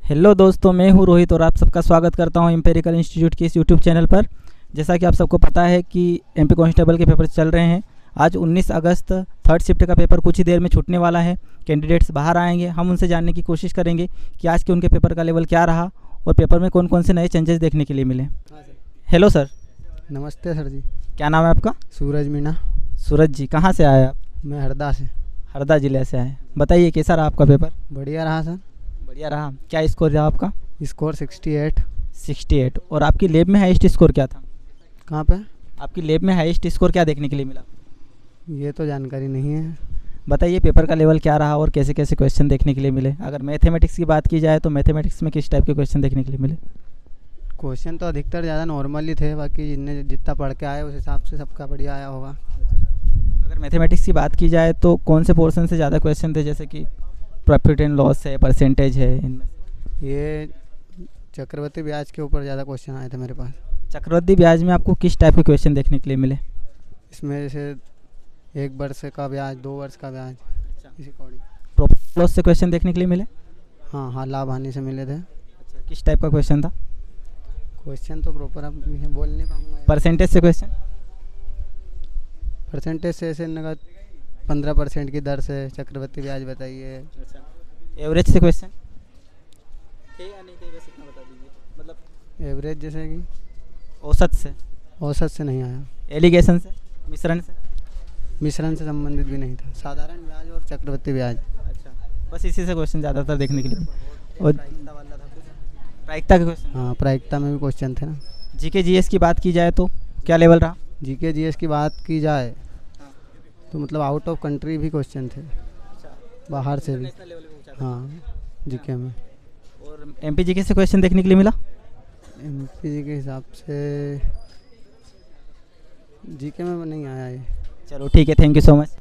Hello दोस्तों, मैं हूं रोहित और आप सबका स्वागत करता हूं एम्पिरिकल इंस्टीट्यूट के इस यूट्यूब चैनल पर। जैसा कि आप सबको पता है कि एमपी कांस्टेबल के पेपर चल रहे हैं। आज 19 अगस्त थर्ड शिफ्ट का पेपर कुछ ही देर में छूटने वाला है। कैंडिडेट्स बाहर आएंगे, हम उनसे जानने की कोशिश करेंगे कि आज के उनके पेपर का लेवल क्या रहा और पेपर में कौन कौन से नए चेंजेस देखने के लिए मिले। Hello sir. नमस्ते सर जी। क्या नाम है आपका? सूरज मीना। सूरज जी, कहाँ से आए आप? मैं हरदा से। हरदा जिले से आए। बताइए कैसा रहा आपका पेपर? बढ़िया रहा सर। बढ़िया रहा। क्या स्कोर रहा आपका? स्कोर 68। 68। और आपकी लैब में हाईएस्ट स्कोर क्या था? कहाँ पे? आपकी लैब में हाईएस्ट स्कोर क्या देखने के लिए मिला? ये तो जानकारी नहीं है। बताइए पेपर का लेवल क्या रहा और कैसे कैसे क्वेश्चन देखने के लिए मिले। अगर मैथमेटिक्स की बात की जाए तो मैथमेटिक्स में किस टाइप के क्वेश्चन देखने के लिए मिले? क्वेश्चन तो अधिकतर ज़्यादा नॉर्मल ही थे, बाकी जिनने जितना पढ़ के आए उस हिसाब से सबका बढ़िया आया होगा। अगर मैथमेटिक्स की बात की जाए तो कौन से पोर्शन से ज़्यादा क्वेश्चन थे, जैसे कि प्रॉफिट एंड लॉस है, परसेंटेज है, इनमें? ये चक्रवर्ती ब्याज के ऊपर ज़्यादा क्वेश्चन आए थे मेरे पास। चक्रवृद्धि ब्याज में आपको किस टाइप के क्वेश्चन देखने के लिए मिले? इसमें जैसे 1 वर्ष का ब्याज, 2 वर्ष का ब्याज, इसी अकॉर्डिंग। प्रॉफिट लॉस से क्वेश्चन देखने के लिए मिले? हाँ, लाभ हानि से मिले थे। किस टाइप का क्वेश्चन था? क्वेश्चन तो प्रॉपर अब मैं बोल नहीं पाऊँगा। परसेंटेज से क्वेश्चन? परसेंटेज से ऐसे नगद 15% की दर से चक्रवर्ती ब्याज बताइए। एवरेज से क्वेश्चन थे या नहीं थे, बस इतना बता दीजिए। मतलब एवरेज जैसे कि औसत से? औसत से नहीं आया। एलिगेशन से, मिश्रण से? मिश्रण से संबंधित भी नहीं था। साधारण ब्याज और चक्रवर्ती ब्याज। अच्छा, बस इसी से क्वेश्चन ज़्यादातर देखने के लिए मिले। और प्रायिकता के क्वेश्चन? हाँ, प्रायिकता में भी क्वेश्चन थे ना। जीके जीएस की बात की जाए तो क्या लेवल रहा? जीके जीएस की बात की जाए तो मतलब आउट ऑफ कंट्री भी क्वेश्चन थे, बाहर से भी। हाँ, जीके में। और एमपी जीके से क्वेश्चन देखने के लिए मिला? एमपी जी के हिसाब से जीके में नहीं आया ये। चलो ठीक है, थैंक यू सो मच।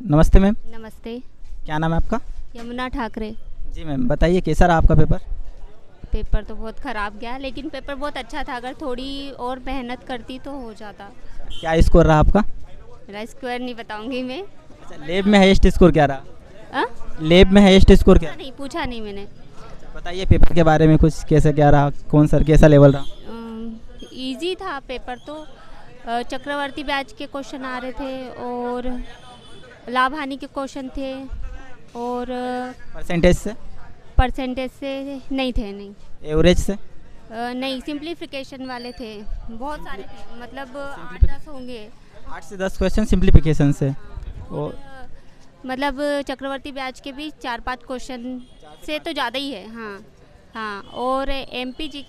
नमस्ते मैम। नमस्ते। क्या नाम है आपका? यमुना ठाकरे। जी मैम, बताइए कैसा रहा आपका पेपर? पेपर तो बहुत ख़राब गया, लेकिन पेपर बहुत अच्छा था। अगर थोड़ी और मेहनत करती तो हो जाता। क्या स्कोर रहा आपका? मेरा स्क्वायर नहीं बताऊंगी मैं। अच्छा, लैब में हाईएस्ट स्कोर क्या रहा? आ? लैब में हाईएस्ट स्कोर क्या? नहीं पूछा नहीं मैंने। बताइए पेपर के बारे में कुछ, कैसे क्या रहा, कौन सर कैसा लेवल रहा? इजी था पेपर तो। चक्रवर्ती ब्याज के क्वेश्चन आ रहे थे और लाभ हानि के क्वेश्चन थे, और परसेंटेज से? परसेंटेज से नहीं थे। नहीं। एवरेज से? नहीं, सिंप्लीफिकेशन वाले थे। बहुत सारे थे, मतलब 8-10 होंगे। 8 से 10 क्वेश्चन सिंप्लीफिकेशन से। और मतलब चक्रवर्ती ब्याज के भी 4-5 क्वेश्चन से तो ज़्यादा ही है। हाँ हाँ। और एमपी जी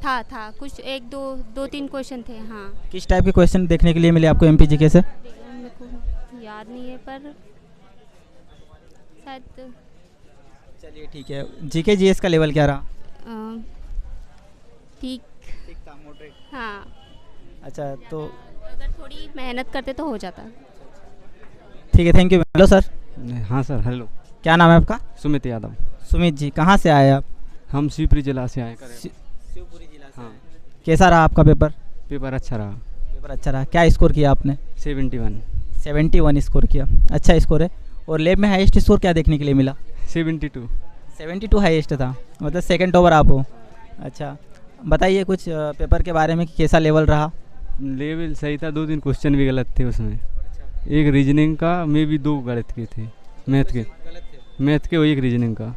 का था कुछ 1-2-3 क्वेश्चन थे। हाँ। किस टाइप के क्वेश्चन देखने के लिए मिले आपको एमपी जीके से? मेरे को याद नहीं है, पर शायद। चलिए ठीक है। जीके जीएस का लेवल क्या रहा? ठीक। हाँ। अच्छा, तो अगर थोड़ी मेहनत करते तो हो जाता। ठीक है, थैंक यू। Hello sir. हाँ सर, हेलो। क्या नाम है आपका? सुमित यादव। सुमित जी, कहाँ से आए आप? हम शिवपुरी जिला से आए। शिवपुरी जिला से। हाँ। कैसा रहा आपका पेपर? पेपर अच्छा रहा। पेपर अच्छा रहा। क्या स्कोर किया आपने? 71। 71 स्कोर किया। अच्छा स्कोर है। और लैब में हाईएस्ट स्कोर क्या देखने के लिए मिला? 72। 72 हाईएस्ट था, मतलब सेकंड ओवर आप हो। अच्छा, बताइए कुछ पेपर के बारे में कि कैसा लेवल रहा? लेवल सही था, 2-3 क्वेश्चन भी गलत थे उसमें। एक रीजनिंग का में भी 2 गलत के थे। मैथ के और एक रीजनिंग का।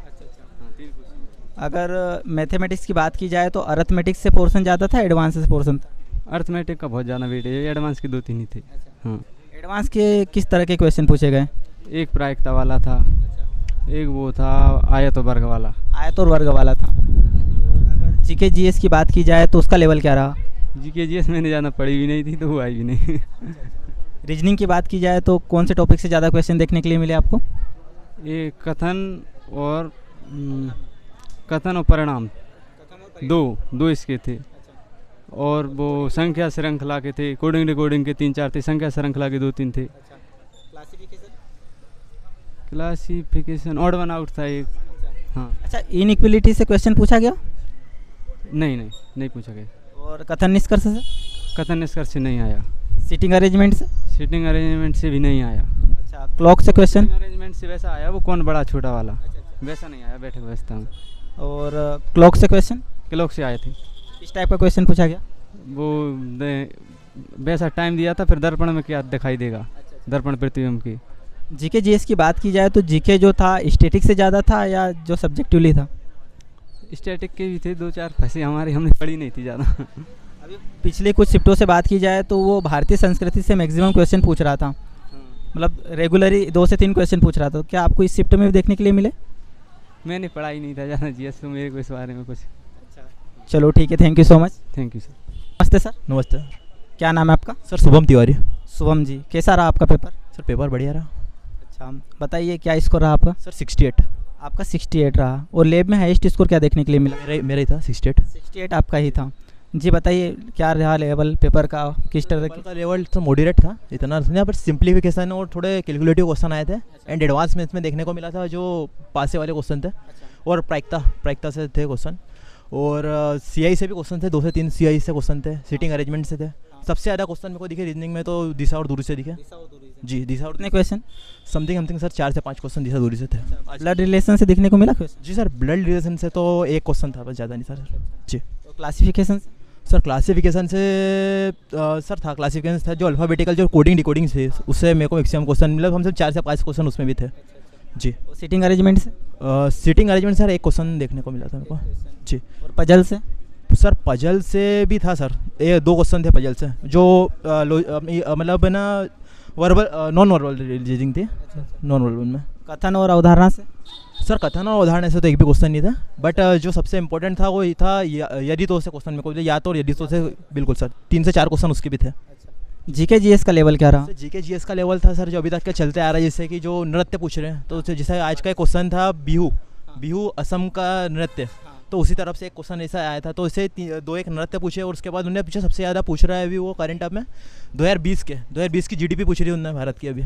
अगर मैथमेटिक्स की बात की जाए तो अरिथमेटिक्स से पोर्शन ज़्यादा था, एडवांस से पोर्शन था? अर्थमेटिक का बहुत ज़्यादा वेट है, एडवांस के 2-3 ही थे। हाँ। एडवांस के किस तरह के क्वेश्चन पूछे गए? एक प्रायिकता वाला था, एक वो था आयत और वर्ग वाला। आयत और वर्ग वाला था। अगर जीके जीएस की बात की जाए तो उसका लेवल क्या रहा? जीके जीएस मैंने ज़्यादा पढ़ी भी नहीं थी तो वो आई भी नहीं। रीजनिंग की बात की जाए तो कौन से टॉपिक से ज़्यादा क्वेश्चन देखने के लिए मिले आपको? ये कथन और परिणाम दो इसके थे। और वो संख्या श्रृंखला के थे, कोडिंग रिकॉर्डिंग के 3-4 थे, संख्या श्रृंखला के 2-3 थे। क्लासिफिकेशन ऑड वन आउट था एक। हाँ। अच्छा, इनइक्वलिटी से क्वेश्चन पूछा गया? नहीं पूछा गया। और कथन निष्कर्ष से? कथन निष्कर्ष से नहीं आया। सीटिंग अरेंजमेंट से? सीटिंग अरेंजमेंट से भी नहीं आया। अच्छा, क्लॉक से क्वेश्चन? अरेंजमेंट से वैसा आया, वो कौन बड़ा छोटा वाला। वैसा नहीं आया बैठक व्यवस्था में। और क्लॉक से क्वेश्चन क्लॉक से आए थे। इस टाइप का क्वेश्चन पूछा गया? वो वैसा टाइम दिया था, फिर दर्पण में क्या दिखाई देगा, दर्पण प्रतिबिंब की। जीके जीएस की बात की जाए तो जीके जो था स्टैटिक से ज़्यादा था या जो सब्जेक्टिवली था? स्टैटिक के भी थे 2-4 फंसे हमारे, हमने पढ़ी नहीं थी ज़्यादा। अभी पिछले कुछ शिफ्टों से बात की जाए तो वो भारतीय संस्कृति से मैक्सिमम क्वेश्चन पूछ रहा था, मतलब रेगुलरली 2 से 3 क्वेश्चन पूछ रहा था। क्या आपको इस शिफ्ट में भी देखने के लिए मिले? मैंने पढ़ा ही नहीं था ज़्यादा जीएस, तो मेरे को इस बारे में कुछ। चलो ठीक है, thank you so much. Thank you sir. नमस्ते सर, नमस्ते क्या नाम है आपका? सर। शुभम तिवारी। शुभम जी, कैसा रहा आपका पेपर? सर पेपर बढ़िया रहा। अच्छा, बताइए क्या स्कोर रहा आपका? सर 68। आपका 68 रहा। और लैब में हाईएस्ट स्कोर क्या देखने के लिए मिला? मेरा ही था 68। 68 आपका ही था। जी बताइए क्या रहा लेवल पेपर का, किस तरह पेपर का लेवल तो मॉडरेट था, इतना नहीं, पर सिंप्लीफिकेशन और थोड़े कैलकुलेटिव क्वेश्चन आए थे एंड एडवांस में इसमें देखने को मिला था जो पासे वाले क्वेश्चन थे और प्रायिकता से थे क्वेश्चन, और सीआई से भी क्वेश्चन थे, 2 से 3 सीआई से क्वेश्चन थे, सीटिंग अरेंजमेंट से थे। सबसे ज़्यादा क्वेश्चन मेरे को दिखे रीजनिंग में तो दिशा और दूरी से दिखे। जी दिशा और कितने क्वेश्चन? समथिंग सर 4 से 5 क्वेश्चन दिशा दूरी से थे। ब्लड रिलेशन से दिखने को मिला क्वेश्चन? जी सर ब्लड रिलेशन से तो एक क्वेश्चन था, बस ज़्यादा नहीं सर। जी क्लासिफिकेशन? सर क्लासिफिकेशन से सर था, क्लासिफिकेशन था जो अल्फ़ाबेटिकल जो कोडिंग डिकोडिंग से, उससे मेरे को मैक्सिमम क्वेश्चन मतलब हमसे 4 से 5 क्वेश्चन उसमें भी थे। जी सीटिंग अरेंजमेंट से? सीटिंग अरेंजमेंट सर एक क्वेश्चन देखने को मिला था मेरे को। जी और पजल से? सर पजल से भी था सर, 2 क्वेश्चन थे पजल से जो मतलब है ना वर्बल नॉन वर्बल रीजनिंग थी, नॉन वर्बल में। कथन और अवधारणा से? सर कथन और उदाहरण से तो एक भी क्वेश्चन नहीं था, बट जो सबसे इंपॉर्टेंट था वो ये था यदि तो से क्वेश्चन में को या तो और यदि तो से बिल्कुल सर 3 से 4 क्वेश्चन उसके भी थे। जीके जीएस का लेवल क्या रहा? जीके जीएस का लेवल था सर जो अभी तक के चलते आ रहा है, जैसे कि जो नृत्य पूछ रहे हैं, तो जैसे आज का एक क्वेश्चन था बिहू असम का नृत्य, तो उसी तरफ से एक क्वेश्चन ऐसा आया था, तो इसे 2-1 नृत्य पूछे और उसके बाद उन्होंने पूछा सबसे ज़्यादा पूछ रहा है अभी वो करंट अप में 2020 की जीडीपी पूछ रही है उन्होंने भारत की, अभी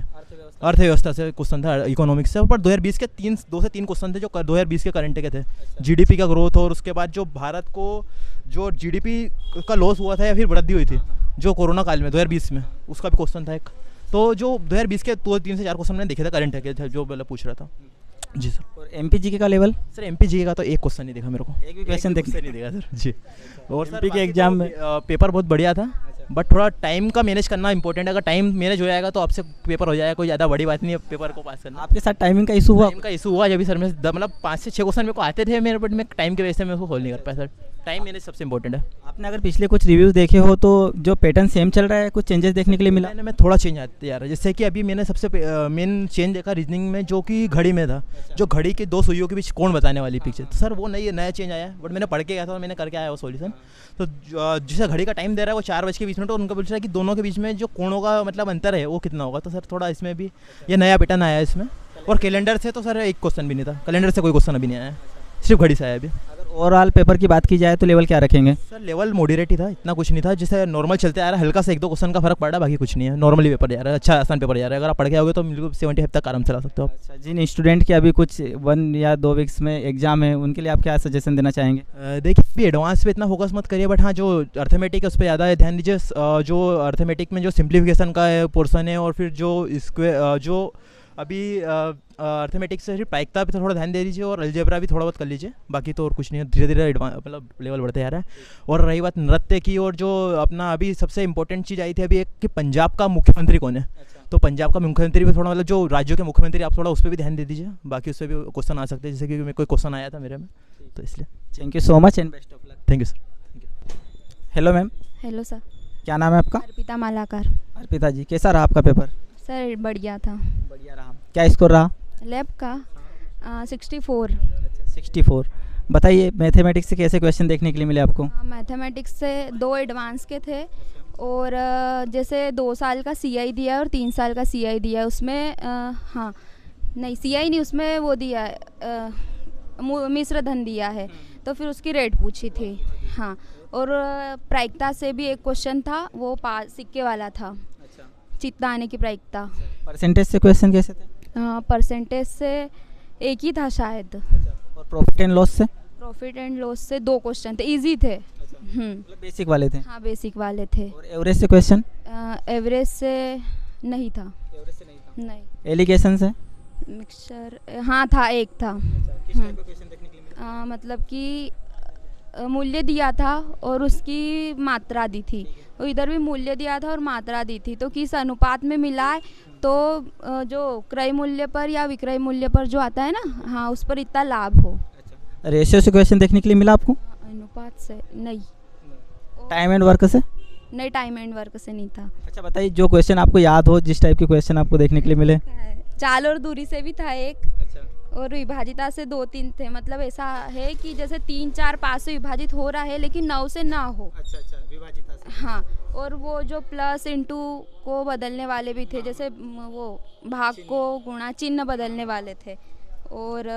अर्थव्यवस्था से क्वेश्चन था, इकोनॉमिक्स से। पर 2020 के 2 से 3 क्वेश्चन थे जो 2020 के करंट के थे, जीडीपी का ग्रोथ और उसके बाद जो भारत को जो जीडीपी का लॉस हुआ था या फिर वृद्धि हुई थी जो कोरोना काल में 2020 में, उसका भी क्वेश्चन था एक। तो जो 2020 के 3 से 4 क्वेश्चन मैंने देखे थे करंट के थे जो मतलब पूछ रहा था। जी सर। और एमपी जीके का लेवल? सर एमपी जीके का तो एक क्वेश्चन नहीं देखा मेरे को, एक भी क्वेश्चन देखने नहीं देखा सर। जी और एमपी के एग्जाम में पेपर बहुत बढ़िया था, बट थोड़ा टाइम का मैनेज करना इंपॉर्टेंट है। अगर टाइम मैनेज हो जाएगा तो आपसे पेपर हो जाएगा, कोई ज़्यादा बड़ी बात नहीं है पेपर को पास करना। आपके साथ टाइमिंग का इशू हुआ? टाइम का इशू हुआ जब भी सर में मतलब 5 से 6 क्वेश्चन मेरे को आते थे मेरे, बट मैं टाइम की वजह से मैं उसको सोल्व नहीं कर पाया सर। टाइम मैनेज सबसे इंपॉर्टेंट है। आपने अगर पिछले कुछ रिव्यूज़ देखे हो तो जो पैटर्न सेम चल रहा है, कुछ चेंजेस देखने के लिए मिला? मैंने थोड़ा चेंज आते जा रहा है, जैसे कि अभी मैंने सबसे मेन चेंज देखा रीजनिंग में जो कि घड़ी में था, जो घड़ी के 2 सुइयों के बीच कोण बताने वाली पिक्चर, तो सर वो नया चेंज आया, बट मैंने पढ़ के गया था और मैंने करके आया वो सॉल्यूशन। तो जिसे घड़ी का टाइम दे रहा है वो 4:20 और उनका पूछ रहा है कि दोनों के बीच में जो कोणों का मतलब अंतर है वो कितना होगा, तो सर थोड़ा इसमें भी ये नया पैटर्न आया है इसमें। और कैलेंडर से तो सर एक क्वेश्चन भी नहीं था, कैलेंडर से कोई क्वेश्चन अभी नहीं आया, सिर्फ घड़ी से आया अभी। अगर ओवरऑल पेपर की बात की जाए तो लेवल क्या रखेंगे? सर लेवल मॉडरेट ही था, इतना कुछ नहीं था, जैसे नॉर्मल चलते आ रहा है, हल्का सा 1-2 क्वेश्चन का फर्क पड़ रहा है, बाकी कुछ नहीं है, नॉर्मली पेपर जा रहा है, अच्छा आसान पेपर जा रहा है। अगर आप पढ़ के आओगे तो बिल्कुल 75 तक आराम चला सकते हो आप। अच्छा, जिन स्टूडेंट के अभी कुछ 1 या 2 वीक्स में एग्जाम है उनके लिए आप क्या सजेशन देना चाहेंगे? देखिए अभी एडवांस पे इतना फोकस मत करिए, बट हाँ जो अर्थमेटिक है उस पर ज़्यादा ध्यान दीजिए। जो अर्थमेटिक में जो सिंप्लीफिकेशन का पोर्सन है और फिर जो स्क्वायर जो अभी अर्थमेटिक्स से प्रायिकता पे थोड़ा ध्यान दे दीजिए और अलजेब्रा भी थोड़ा बहुत कर लीजिए, बाकी तो और कुछ नहीं है, धीरे धीरे मतलब लेवल बढ़ते जा रहा है। और रही बात नृत्य की, और जो अपना अभी सबसे इंपॉर्टेंट चीज़ आई थी अभी एक कि पंजाब का मुख्यमंत्री कौन है, तो पंजाब का मुख्यमंत्री भी थोड़ा मतलब जो राज्यों के मुख्यमंत्री आप थोड़ा उस पर भी ध्यान दे दीजिए, बाकी उस पर भी क्वेश्चन आ सकते हैं, जैसे कि मेरे कोई क्वेश्चन आया था मेरे में, तो इसलिए। Thank you so much and best of luck. Thank you sir. Hello ma'am, hello sir. क्या नाम है आपका? अर्पिता मालाकार। अर्पिता जी, कैसा रहा आपका पेपर? सर बढ़िया था। बढ़िया रहा। क्या स्कोर रहा? लैब का 64। 64। बताइए मैथमेटिक्स से कैसे क्वेश्चन देखने के लिए मिले आपको? मैथमेटिक्स से 2 एडवांस के थे और जैसे 2 साल का सीआई दिया है और 3 साल का सीआई दिया है, उसमें हाँ नहीं सीआई नहीं, उसमें वो दिया है मिश्र धन दिया है, तो फिर उसकी रेट पूछी थी। हाँ, और प्रायिकता से भी एक क्वेश्चन था, वो सिक्के वाला था, चित्ता आने की प्रायिकता। परसेंटेज से क्वेश्चन कैसे थे? परसेंटेज से एक ही था शायद। और प्रॉफिट एंड लॉस से? प्रॉफिट एंड लॉस से 2 क्वेश्चन थे, इजी थे। मतलब बेसिक वाले थे? हाँ बेसिक वाले थे। और एवरेज से क्वेश्चन? एवरेज से नहीं था। एवरेज से नहीं था। नहीं। एलिगेशन से? मिक्सचर हाँ था, एक था। किस टाइप का क्वेश्चन देखने के लिए मिला? मतलब कि मूल्य दिया था और उसकी मात्रा दी थी, तो इधर भी मूल्य दिया था और मात्रा दी थी, तो किस अनुपात में मिला है, तो जो क्रय मूल्य पर या विक्रय मूल्य पर जो आता है ना, हाँ उस पर इतना लाभ हो। रेशियो से क्वेश्चन देखने के लिए मिला आपको? अनुपात से नहीं, टाइम एंड वर्क से? नहीं टाइम एंड वर्क से नहीं था। अच्छा बताइए, जो क्वेश्चन आपको याद हो, जिस टाइप के क्वेश्चन आपको देखने के लिए मिले। चाल और दूरी से भी था एक, अच्छा और विभाजिता से 2-3 थे। मतलब ऐसा है कि जैसे 3, 4, 5 से विभाजित हो रहा है लेकिन 9 से ना हो। अच्छा विभाजिता से। हाँ, और वो जो प्लस इंटू को बदलने वाले भी थे, जैसे वो भाग को गुणा चिन्ह बदलने वाले थे। और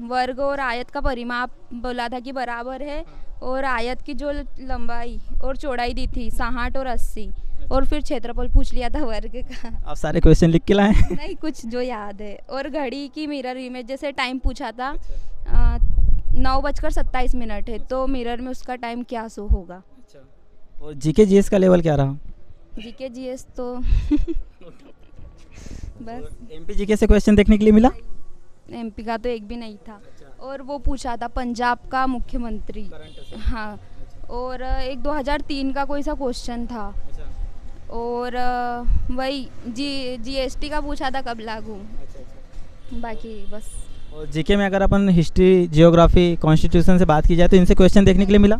वर्ग और आयत का परिमाप बोला था कि बराबर है, और आयत की जो लंबाई और चौड़ाई दी थी 60 और 80, और फिर क्षेत्रफल पूछ लिया था वर्ग का। आप सारे क्वेश्चन लिख के लाए? नहीं, कुछ जो याद है। और घड़ी की मिरर इमेज, जैसे टाइम पूछा था 9:27 है, तो मिरर में उसका टाइम क्या शो होगा। और जीके जीएस का लेवल क्या रहा? जीके जीएस तो बस एमपी जीके से क्वेश्चन देखने के लिए मिला? एमपी का तो एक भी नहीं था। और वो पूछा था पंजाब का मुख्यमंत्री, हाँ, और एक 2003 का कोई सा क्वेश्चन था, और वही जीएसटी का पूछा था कब लागू। बाकी बस। और जीके में अगर अपन हिस्ट्री, जियोग्राफी, कॉन्स्टिट्यूशन से बात की जाए तो इनसे क्वेश्चन देखने के लिए मिला?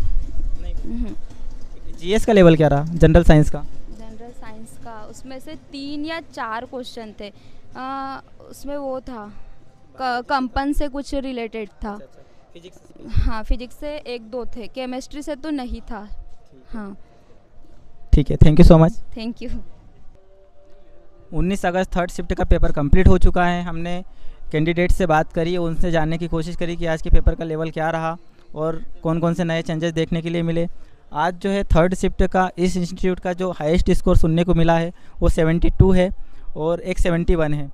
जीएस का लेवल क्या रहा, जनरल साइंस का? जनरल साइंस का उसमें से 3 या 4 क्वेश्चन थे। उसमें वो था कंपन से कुछ रिलेटेड था। हाँ, फिजिक्स से 1-2 थे, केमिस्ट्री से तो नहीं था। हाँ ठीक है, thank you so much. Thank you. 19 August third shift का पेपर कंप्लीट हो चुका है। हमने कैंडिडेट से बात करी, उनसे जानने की कोशिश करी कि आज के पेपर का लेवल क्या रहा और कौन कौन से नए चेंजेस देखने के लिए मिले। आज जो है थर्ड शिफ्ट का इस इंस्टीट्यूट का जो हाईएस्ट स्कोर सुनने को मिला है वो 72 है और एक 71 है।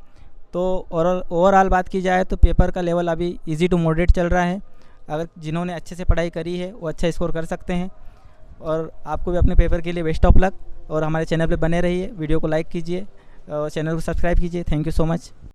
तो ओवरऑल बात की जाए तो पेपर का लेवल अभी इजी टू मॉडरेट चल रहा है। अगर जिन्होंने अच्छे से पढ़ाई करी है वो अच्छा स्कोर कर सकते हैं। और आपको भी अपने पेपर के लिए बेस्ट ऑफ लक, और हमारे चैनल पे बने रहिए, वीडियो को लाइक कीजिए और चैनल को सब्सक्राइब कीजिए। Thank you so much.